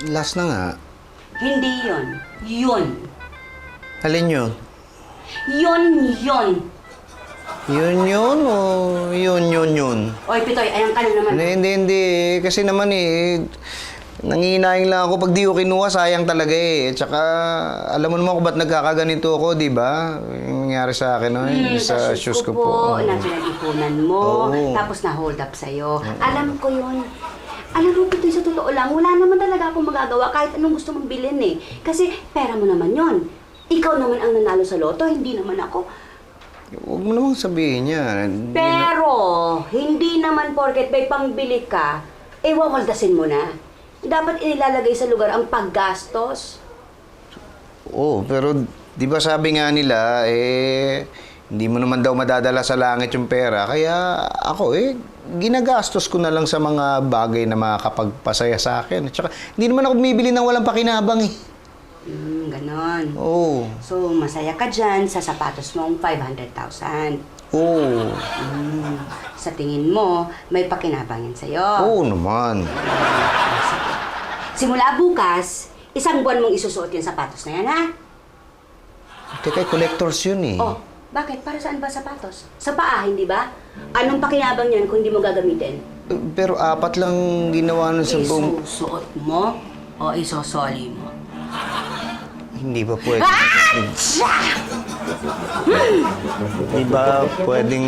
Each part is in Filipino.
Last na nga. Hindi yon. Yun. Alin yun? Yun. Yun o yun? Oy, Pitoy, ayan ka na naman. Hindi. Kasi naman nangihinayang lang ako pag di ko kinuha, sayang talaga eh. Tsaka, alam mo naman kung ba't nagkakaganito ako, di ba? Yung nangyari sa akin, sa shoes ko po. Na pinag-ipunan mo, tapos na-hold up sa'yo. Alam ko yun. Alam mo, Pitoy, sa totoo lang, wala naman talaga akong magagawa kahit anong gusto mong bilhin eh. Kasi pera mo naman yon. Ikaw naman ang nanalo sa loto, hindi naman ako. Huwag mo namang sabihin yan. Pero, hindi naman porket may pangbili ka, wawaldasin mo na. Dapat inilalagay sa lugar ang paggastos. Oo, pero di ba sabi nga nila, hindi mo naman daw madadala sa langit yung pera. Kaya ako, ginagastos ko na lang sa mga bagay na makakapagpasaya sa akin. At saka, hindi naman ako bumibili ng walang pakinabang eh. Ganon. Oo. So, masaya ka dyan sa sapatos mong 500,000. Oo. Sa tingin mo, may pakinabang yan sa'yo. Oo naman. Simula bukas, isang buwan mong isusuot yung sapatos na yan, ha? Teka, collectors yun eh. Oh, bakit? Para saan ba sapatos? Sa paa, hindi ba? Anong pakinabang yan kung hindi mo gagamitin? Pero 4 lang ginawa nun sa buong... Isusuot mo o isosoli mo? Hindi ba pwede? Di ba pwedeng...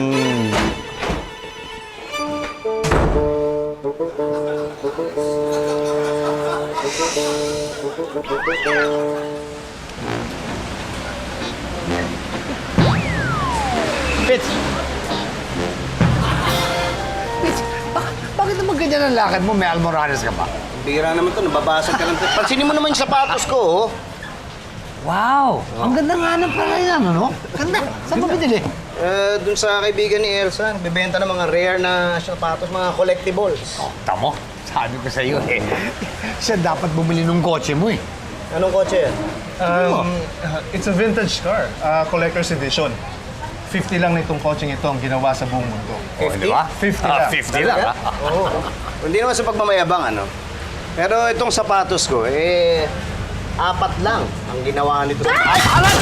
Fitz! Bakit naman ganyan ang lakad mo? May almoranas ka pa? Bira naman to, nababasag ka ng... Pansinin mo naman yung sapatos ko, oh. Wow! Ang ganda nga ng pala yan, ano? Ganda! Saan mo binili? Dun sa kaibigan ni Elsa, bibenta ng mga rare na sapatos, mga collectibles. Oh, tamo. Sabi ko sa iyo eh. Siya dapat bumili ng kotse mo eh. Anong kotse yan? It's a vintage car, collector's edition. 50 lang na itong kotseng ito ang ginawa sa buong mundo. 50? Di ba? 50 lang. 50 lang, ha? Oo. Hindi naman sa pagmamayabang, ano? Pero itong sapatos ko, 4 lang ang ginawa nito. Ay, alam!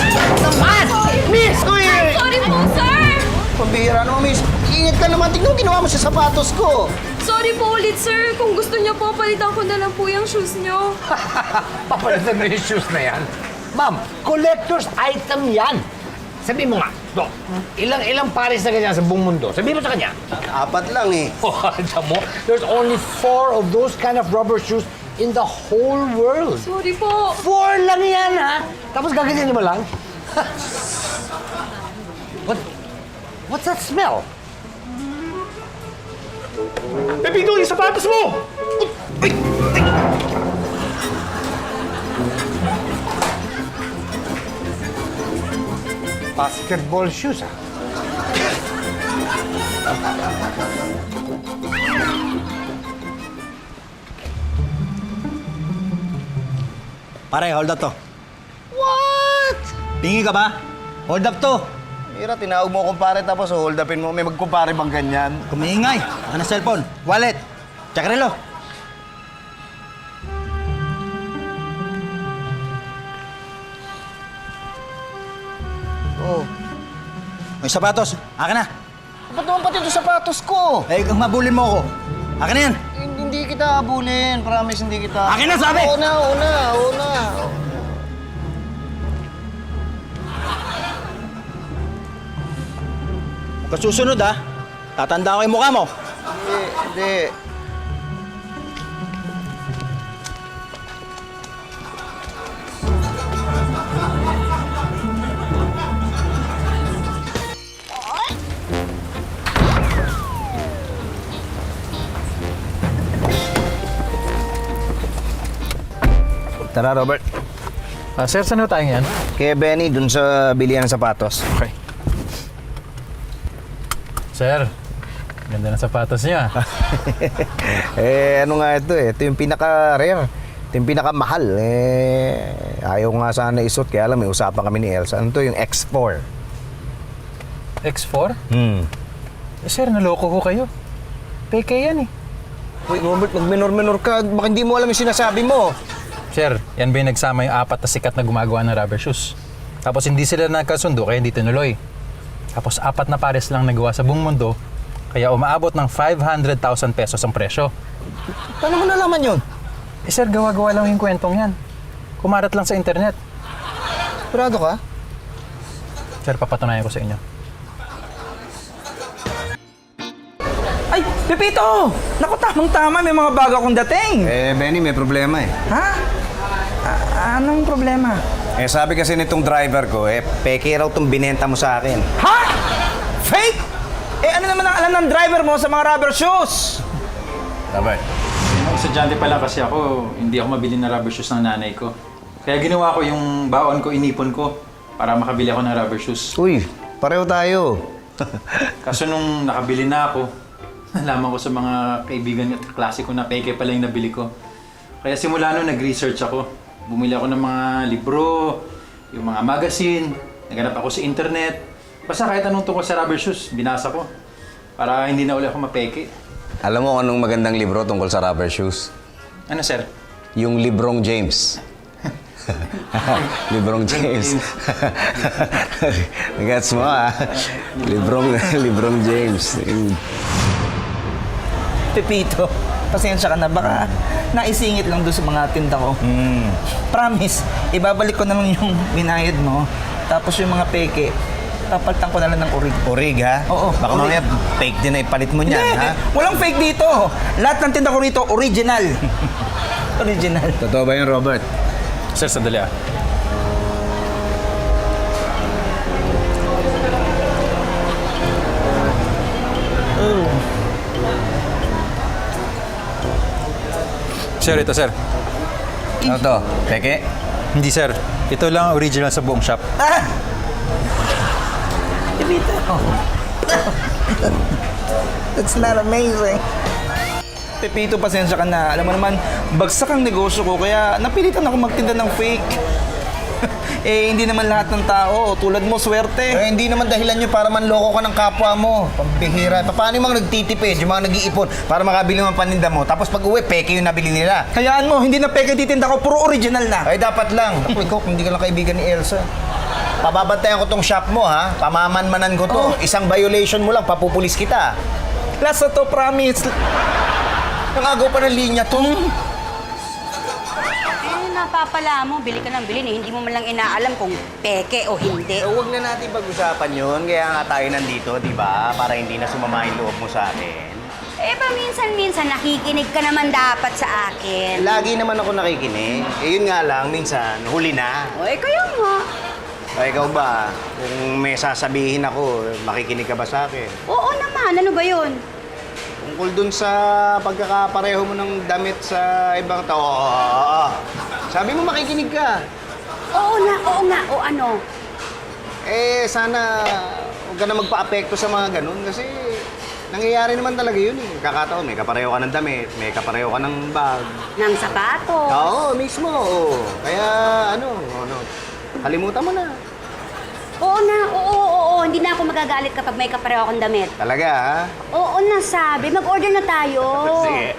Naman! Miss! Uy! Sorry po, sir! Pambihira naman, miss. Ingat ka naman. Tignan mo ginawa mo sa sapatos ko. Sorry po ulit, sir. Kung gusto niyo po, palitan ko na lang po yung shoes niyo. Papalitan mo yung shoes na yan? Ma'am, collector's item yan. Sabi mo nga, ilang pares na ganyan sa buong mundo? Sabi mo sa kanya. 4 lang eh. Oh, alam mo, there's only 4 of those kind of rubber shoes in the whole world. Sorry po. 4 lang yan, ha? Tapos gaganyan mo lang? What's that smell? Pepito, yung sapatos mo! Basketball shoes, ha? Pare, hold up to. What? Tingin ka ba? Hold up to. Mira, tinawag mo kumpare tapos hold upin mo. May magkumpare bang ganyan? Kumiingay. Ano cellphone? Wallet. Tsakarelo. Oh. May sapatos. Akin na. Ba't naman pati ito sapatos ko? Eh, kung mabulin mo ako. Akin na yan. Hindi kita abulin. Promise, hindi kita. Akin na, sabi! Una. Huwag ka susunod, ha? Tatanda ko yung mukha mo. Hindi. Tara, Robert. Sir, saan tayo yan? Kaya Benny, dun sa bilihan ng sapatos. Okay. Sir, ganda ng sapatos niya. Ano nga ito eh. Ito yung pinaka-rare. Ito yung pinakamahal. Ayaw nga sana isuot. Kaya alam, may usapan kami ni Elsa. Ano to yung X4? X4? Sir, naloko ko kayo. Peke yan eh. Uy, Robert, mag-minor-minor ka. Baka hindi mo alam yung sinasabi mo. Sir, yan ba yung nagsama yung 4 na sikat na gumagawa ng rubber shoes? Tapos hindi sila nagkasundo kaya hindi tinuloy. Tapos 4 na pares lang nagawa sa buong mundo, kaya umaabot ng 500,000 pesos ang presyo. Paano mo nalaman yun? Eh sir, gawa-gawa lang yung kwentong yan. Kumarat lang sa internet. Sigurado ka? Sir, papatunayan ko sa inyo. Ay, Pepito! Naku, tamang-tama. May mga bago akong dating. Eh, Benny, may problema eh. Ha? Anong problema? Eh, sabi kasi nitong driver ko, peke raw itong binenta mo sa akin. Ha? Fake? Eh, ano naman ang alam ng driver mo sa mga rubber shoes? Robert. Estudyante pala kasi ako, hindi ako mabili ng rubber shoes ng nanay ko. Kaya ginawa ko yung baon ko, inipon ko para makabili ako ng rubber shoes. Uy, pareho tayo. Kaso nung nakabili na ako, nalaman ko sa mga kaibigan at klase ko na peke pala yung nabili ko. Kaya simula nun nag-research ako. Bumili ako ng mga libro, yung mga magazine, naghanap ako sa internet. Basta kahit anong tungkol sa rubber shoes, binasa ko. Para hindi na ulit ako mapeke. Alam mo anong magandang libro tungkol sa rubber shoes? Ano sir? Yung Librong James. Librong James. Nagets mo ah. Librong James. Pepito, pasensya ka na. Baka naisingit lang doon sa mga tinda ko. Promise, ibabalik ko na lang yung binayad mo. Tapos yung mga peke, papalitan ko na lang ng urig. Urig ha? Oo, Baka urig. mamaya fake din na ipalit mo niyan ha? Walang fake dito. Lahat ng tinda ko rito, original. Original. Totoo ba yun, Robert? Sir, sandali ah. Sir, ito sir. Ano to? Peke? Hindi sir. Ito lang ang original sa buong shop. Ah! Pepito. That's not amazing. Pepito, pasensya ka na. Alam mo naman, bagsak ang negosyo ko, kaya napilitan ako magtinda ng fake. Eh, hindi naman lahat ng tao, tulad mo, swerte. Eh, hindi naman dahilan nyo para manloko ka ng kapwa mo. Pambihira. Paano yung mga nagtitipid, yung mga nag-iipon para makabili ng paninda mo? Tapos pag uwi, peke yung nabili nila. Hayaan mo, hindi na peke titinda ko, puro original na. Ay, dapat lang. Ako, ikaw, kung hindi ka lang kaibigan ni Elsa. Pababantayan ko tong shop mo, ha? Pamamanmanan ko to. Isang violation mo lang, papupulis kita. Last na to, promise. Nangagaw pa ng linya to. Napapala mo, bili ka ng bili eh. Hindi mo man lang inaalam kung peke o hindi. Eh, huwag na natin pag-usapan yun. Kaya nga tayo nandito, di ba? Para hindi na sumama yung loob mo sa akin. Eh, paminsan-minsan nakikinig ka naman dapat sa akin. Lagi naman ako nakikinig. Eh, yun nga lang, minsan, huli na. O, kaya nga. Ay, ikaw ba? Kung may sasabihin ako, makikinig ka ba sa akin? Oo naman, ano ba yun? Tungkol dun sa pagkakapareho mo ng damit sa ibang tao. Oo. Sabi mo makikinig ka. Oo nga, o ano? Eh, sana huwag ka na magpa-apekto sa mga ganun kasi nangyayari naman talaga yun eh. Kakataon, may kapareho ka ng damit, may kapareho ka ng bag. Ng sapatos. Oo, mismo. Oo. Kaya ano, kalimutan mo na. Oo, hindi na ako magagalit kapag may kapareho akong damit. Talaga, ha? Oo na, sabi. Mag-order na tayo. Sige.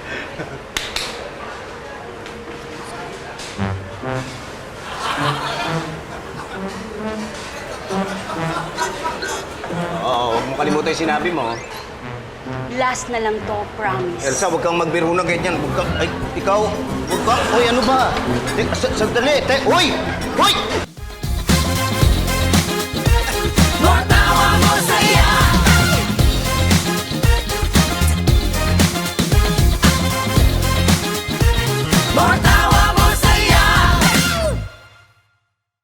Oo, huwag mo kalimutan yung sinabi mo. Last na lang to, promise. Elsa, huwag kang magbiro na ganyan. Huwag kang, ay, ikaw, huwag kang, uy, ano ba? Sandali, uy! Uy!